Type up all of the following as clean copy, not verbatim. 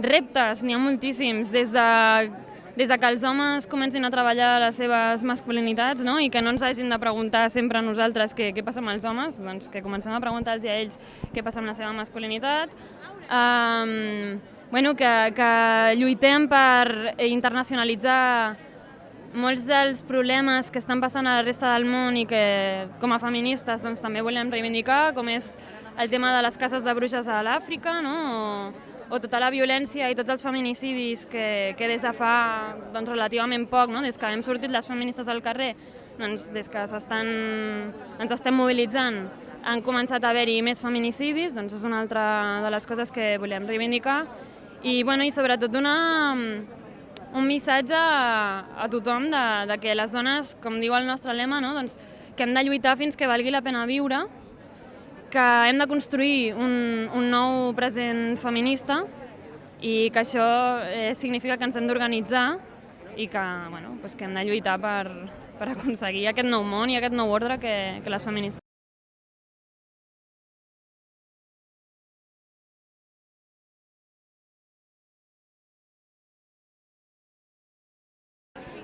reptes, n'hi ha moltíssims, des de que els homes comencin a treballar les seves masculinitats, no? I que no ens hagin de preguntar sempre a nosaltres què passa amb els homes, doncs que comencem a preguntar-los a ells què passa amb la seva masculinitat. Bueno, que lluitem per internacionalitzar molts dels problemes que estan passant a la resta del món i que com a feministes doncs, també volem reivindicar, com és el tema de les caces de bruixes a l'Àfrica, no? O tota la violència i tots els feminicidis que des de fa doncs, relativament poc, no? Des que hem sortit les feministes al carrer, doncs, des que ens estem mobilitzant, han començat a haver-hi més feminicidis, doncs és una altra de les coses que volem reivindicar. I, bueno, i sobretot donar un missatge a tothom de que les dones, com diu el nostre lema, no? Doncs, que hem de lluitar fins que valgui la pena viure, que hem de construir un nou present feminista i que això significa que ens hem d'organitzar i que, bueno, doncs que hem de lluitar per aconseguir aquest nou món i aquest nou ordre que les feministes.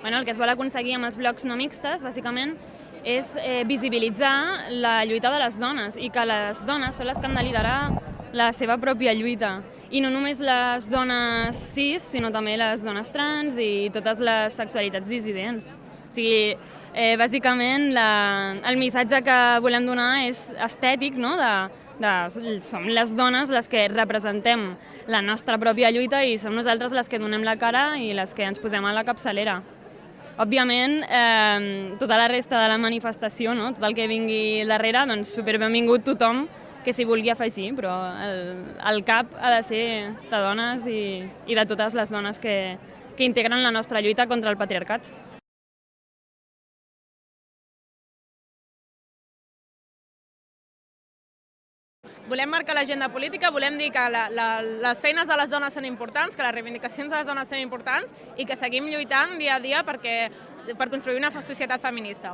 Bueno, el que es vol aconseguir amb els blocs no mixtes, bàsicament, és visibilitzar la lluita de les dones i que les dones són les que han de liderar la seva pròpia lluita. I no només les dones cis, sinó també les dones trans i totes les sexualitats dissidents. O sigui, bàsicament, el missatge que volem donar és estètic, no? Som les dones les que representem la nostra pròpia lluita i som nosaltres les que donem la cara i les que ens posem a la capçalera. Òbviament, tota la resta de la manifestació, no? Tot el que vingui darrere, doncs superbenvingut tothom que s'hi vulgui afegir, però el cap ha de ser de dones i de totes les dones que integren la nostra lluita contra el patriarcat. Volem marcar l'agenda política, volem dir que les feines de les dones són importants, que les reivindicacions de les dones són importants i que seguim lluitant dia a dia per construir una societat feminista.